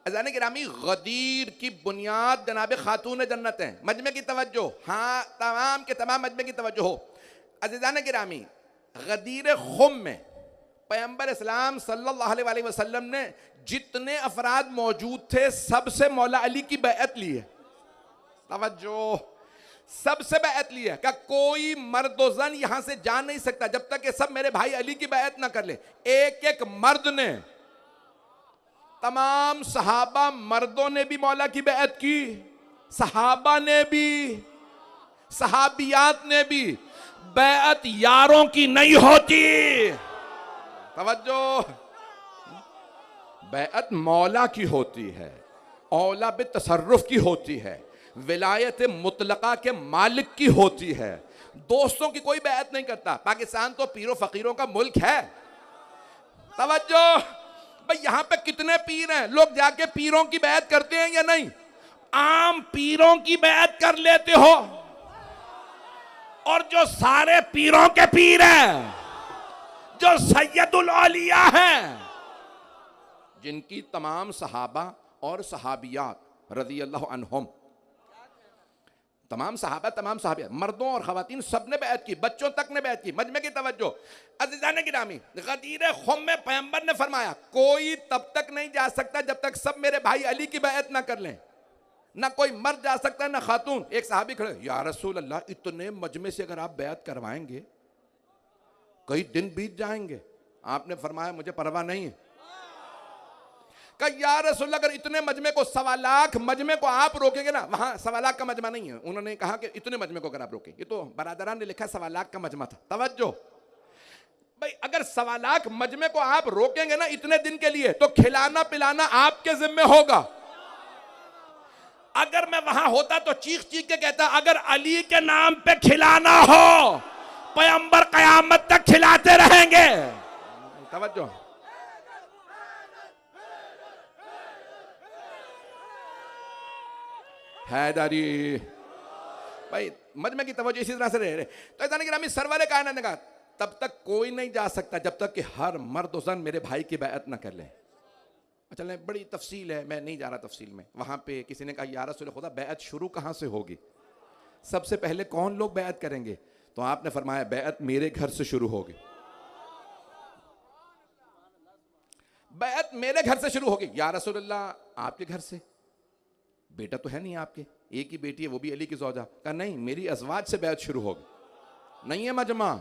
अज़ान गिरामी, गदीर की बुनियाद जनाब खातून जन्नत है। मजमे की तवज्जो, हाँ तमाम के तमाम मजमे की तवज्जो हो। अज़ीज़ान गिरामी, गदीर खुम में पैगंबर इस्लाम सल्लल्लाहु अलैहि वसल्लम ने जितने अफराद मौजूद थे सबसे मौला अली की बैअत ली है। तवज्जो, सबसे बैअत ली है। क्या कोई मर्द व जन यहां से जा नहीं सकता जब तक कि सब मेरे भाई अली की बैअत ना कर ले। एक एक मर्द ने, तमाम सहाबा मर्दों ने भी मौला की बैअत की, सहाबा ने भी, सहाबियात ने भी। बैअत यारों की नहीं होती, तवज्जो, बैअत मौला की होती है, औला बे तसर्रुफ की होती है, विलायत मुतलका के मालिक की होती है। दोस्तों की कोई बैअत नहीं करता। पाकिस्तान तो पीरों फकीरों का मुल्क है। तवज्जो भाई, यहां पे कितने पीर हैं, लोग जाके पीरों की बैअत करते हैं या नहीं? आम पीरों की बैअत कर लेते हो, और जो सारे पीरों के पीर हैं, जो सैयदुल औलिया हैं, जिनकी तमाम सहाबा और सहाबियात रज़ी अल्लाह अन्हुम, तमाम सहाबा तमाम सहाबियात, मर्दों और खवातीन सब ने बैअत की, बच्चों तक ने बैअत की। मजमे की तवज्जो। अज़ीज़ान गिरामी, गदीर खुम में पैगंबर ने फरमाया कोई तब तक नहीं जा सकता जब तक सब मेरे भाई अली की बैअत ना कर लें। ना कोई मर्द जा सकता ना खातून। एक सहाबी खड़े, या रसूल अल्लाह, इतने मजमे से अगर आप बैअत करवाएंगे कई दिन बीत जाएंगे। आपने फरमाया मुझे परवाह नहीं है। कहा या रसूल, अगर इतने मजमे को, 1.25 लाख मजमे को आप रोकेंगे ना, वहां 1.25 लाख का मजमा नहीं है। उन्होंने कहा कि इतने मजमे को अगर आप रोके, ये तो बरादरान ने लिखा 1.25 लाख का मजमा था। तवज्जो भाई, अगर 1.25 लाख मजमे को आप रोकेंगे ना इतने दिन के लिए, तो खिलाना पिलाना आपके जिम्मे होगा। अगर मैं वहां होता तो चीख चीख के कहता, अगर अली के नाम पे खिलाना हो पैगंबर कयामत तक खिलाते रहेंगे। तवज्जो, हैदरी भाई, मजमे की तवज्जो इसी तरह से रहे। तो इतने गिरामी, सरवर कायनात ने कहा तब तक कोई नहीं जा सकता जब तक कि हर मर्द जन मेरे भाई की बैअत ना कर ले। चलें, बड़ी तफसील है, मैं नहीं जा रहा तफसील में। वहां पे किसी ने कहा या रसूल खुदा, बैअत शुरू कहां से होगी, सबसे पहले कौन लोग बैअत करेंगे? तो आपने फरमाया बैअत मेरे घर से शुरू होगी। बैअत मेरे घर से शुरू होगी। या रसूल अल्लाह, आपके घर से? बेटा तो है नहीं आपके, एक ही बेटी है, वो भी अली की ज़ौजा। कहा नहीं, मेरी अज़वाज से बैअत शुरू होगी। नहीं है मजमा,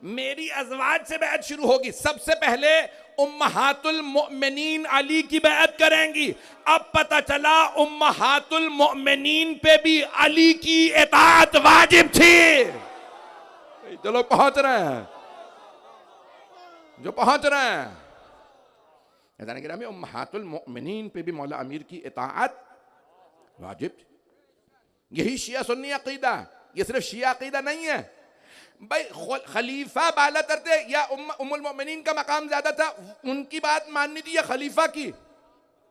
मेरी अज़वाज से बैअत शुरू होगी। सबसे पहले उम्महातुल मोमिनीन अली की बैअत करेंगी। अब पता चला उम्महातुल मोमिनीन पे भी अली की इताअत वाजिब थी। चलो पहुंच रहे हैं, जो पहुंच रहे हैं। उम्महातुल मोमिनीन पे भी मौला अमीर की इताअत वाजिब। यही शिया सुन्नी अकीदा, ये सिर्फ शिया अकीदा नहीं है भाई। खलीफा बाला तरते या उम्मुल मोमिनीन का मकाम ज्यादा था, उनकी बात माननी थी या खलीफा की?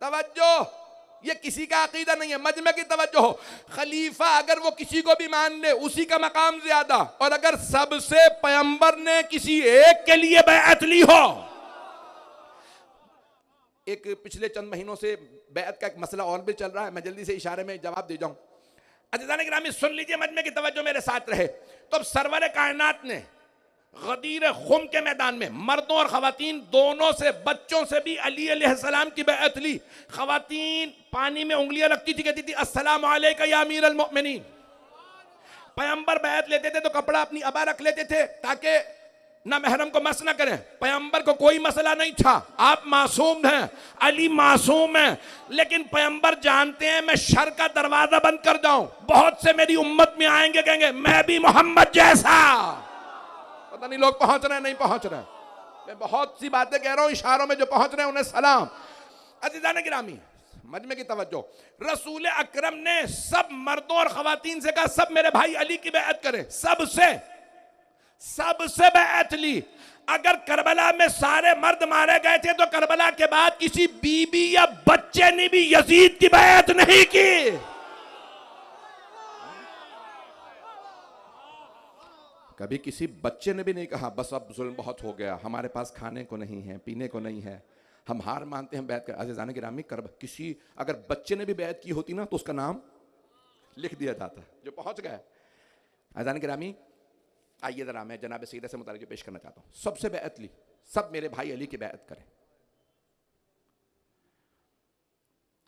तवज्जो, ये किसी का अकीदा नहीं है, मजमे की तवज्जो हो। खलीफा अगर वो किसी को भी मान ले उसी का मकाम ज्यादा, और अगर सबसे पैगंबर ने किसी एक के लिए बैअत ली हो। एक पिछले चंद महीनों से बैअत का एक मसला और भी चल रहा है, मैं जल्दी से इशारे में जवाब दे जाऊं। अज़ीज़ान गिरामी, सुन लीजिए, मजमे की तवज्जो मेरे साथ रहे। तो अब सरवर कायनात ने गदीर खुम के मैदान में मर्दों और खवातीन दोनों से, बच्चों से भी अली अलैहिस्सलाम की बैअत ली। खवातीन पानी में उंगलियां रखती थी, कहती थी अस्सलामु अलैका या अमीर अल मोमिनीन। पैगंबर बैअत लेते थे तो कपड़ा अपनी अबा रख लेते थे ताकि ना महरम को मस ना करें। पैगंबर को कोई मसला नहीं था, आप मासूम हैं, अली मासूम है। लेकिन पैगंबर जानते हैं मैं शर का दरवाजा बंद कर जाऊं, बहुत से मेरी उम्मत में आएंगे, कहेंगे मैं भी मोहम्मद जैसा। पता नहीं लोग पहुंच रहे हैं नहीं पहुंच रहे। मैं बहुत सी बातें कह रहा हूं, इशारों में जो पहुंच रहे हैं उन्हें सलाम। अज़ीज़ान गिरामी, मजमे की तवज्जो। रसूल अकरम ने सब मर्दों और खवातीन से कहा सब मेरे भाई अली की बैअत करें। सबसे बैअत ली। अगर करबला में सारे मर्द मारे गए थे तो करबला के बाद किसी बीबी या बच्चे ने भी यजीद की बैअत नहीं की। कभी किसी बच्चे ने भी नहीं कहा बस अब जुल्म बहुत हो गया, हमारे पास खाने को नहीं है, पीने को नहीं है, हम हार मानते हैं बैत कर। अज़ीज़ान गिरामी करब किसी अगर बच्चे ने भी बैत की होती ना तो उसका नाम लिख दिया जाता, जो पहुंच गया। अज़ीज़ान गिरामी आइए जरा मैं जनाब सैयदा से मुतालिक पेश करना चाहता हूं। सबसे बैत ली, सब मेरे भाई अली की बैत करें।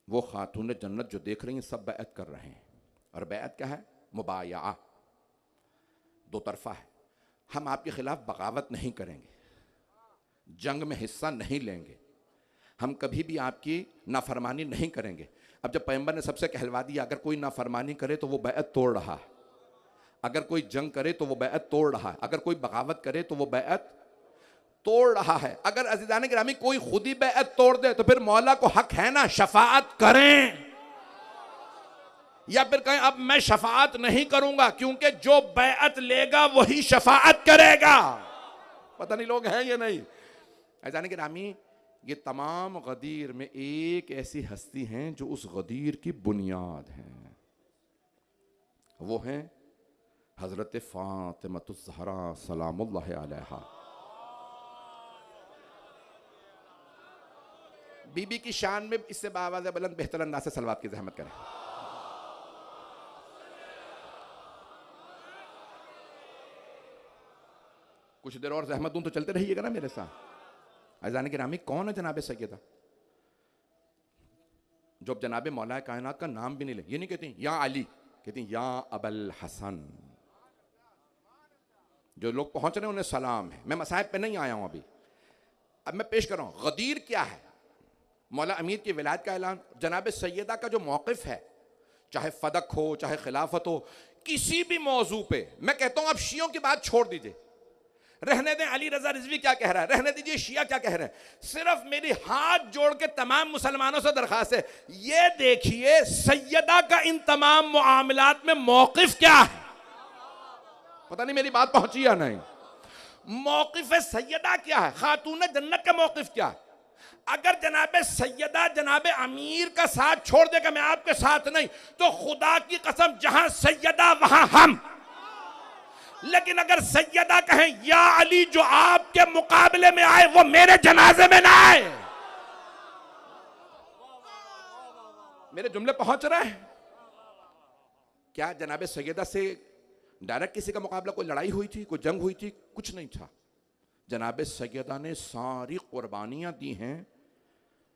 वो खातून जन्नत जो देख रही हैं सब बैत कर रहे हैं, और बैत क्या है? मुबाया, दो तरफा है। हम आपके खिलाफ बगावत नहीं करेंगे, जंग में हिस्सा नहीं लेंगे, हम कभी भी आपकी नाफरमानी नहीं करेंगे। अब जब पैगंबर ने सबसे कहलवा दिया अगर कोई नाफरमानी करे तो वो बैत तोड़ रहा है, अगर कोई जंग करे तो वो बैत तोड़ रहा है, अगर कोई बगावत करे तो वो बैत तोड़ रहा है। अगर अज़ीज़ान गिरामी कोई खुद ही बैत तोड़ दे तो फिर मौला को हक है ना शफाअत करें, या फिर कहें अब मैं शफाअत नहीं करूंगा, क्योंकि जो बैत लेगा वही शफाअत करेगा। पता नहीं लोग हैं या नहीं। अज़ीज़ान गिरामी ये तमाम गदीर में एक ऐसी हस्ती हैं जो उस गदीर की बुनियाद हैं, वो हैं हजरत फातिमतुज़ ज़हरा सलामुल्लाहि अलैहा। बीबी की शान में इससे बावाज़ बुलंद बेहतर अंदाज़ से सलवात की ज़हमत करें। कुछ देर और ज़हमत दूं तो चलते रहिएगा ना मेरे साथ। अज़ीज़ान गिरामी कौन है जनाब सैयदा? जो जनाब मौला कायनात का नाम भी नहीं ले, ये नहीं कहती या अली, कहती या अबल हसन। जो लोग पहुंच रहे हैं उन्हें सलाम है। मैं मसाहिब पे नहीं आया हूं अभी, अब मैं पेश कर रहा हूं गदीर क्या है। मौला अमीर की विलायत का ऐलान, जनाब सैयदा का जो मौक़िफ़ है, चाहे फदक हो चाहे खिलाफत हो, किसी भी मौजू पे मैं कहता हूं आप शियों की बात छोड़ दीजिए, रहने दें अली रजा रिजवी क्या कह रहा है, रहने दीजिए शिया क्या कह रहे हैं, सिर्फ मेरी हाथ जोड़ के तमाम मुसलमानों से दरखास्त है, ये देखिए सैयदा का इन तमाम मामलात में मौक़िफ़ क्या है। पता नहीं मेरी बात पहुंची या नहीं। मौक़िफ़ सैयदा क्या है, खातून जन्नत का मौक़िफ़ क्या है। अगर जनाबे सैयदा जनाबे अमीर का साथ छोड़ देगा मैं आपके साथ नहीं, तो खुदा की कसम जहां सैयदा वहां हम। लेकिन अगर सैयदा कहें या अली जो आपके मुकाबले में आए वो मेरे जनाजे में ना आए। मेरे जुमले पहुंच रहे हैं क्या? जनाबे सैयदा से डायरेक्ट किसी का मुकाबला, कोई लड़ाई हुई थी, कोई जंग हुई थी? कुछ नहीं था। जनाब सैयदा ने सारी कुर्बानियां दी हैं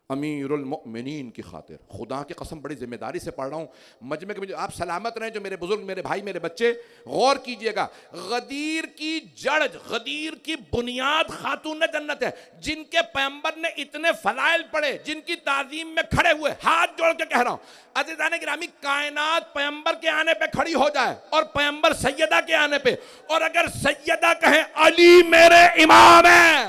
अमीरुल मोमिनीन की खातिर। खुदा की कसम बड़ी जिम्मेदारी से पढ़ रहा हूँ, मजमे के आप सलामत रहें जो मेरे बुजुर्ग, मेरे भाई, मेरे बच्चे गौर कीजिएगा। गदीर की जड़, गदीर की बुनियाद खातून जन्नत है, जिनके पैगंबर ने इतने फलाइल पढ़े, जिनकी ताजीम में खड़े हुए, हाथ जोड़ के कह रहा हूँ अज़ीज़ान गिरामी, कायनात पैगंबर के आने पे खड़ी हो जाए और पैगंबर सैयदा के आने पे, और अगर सैयदा कहे अली मेरे इमाम है,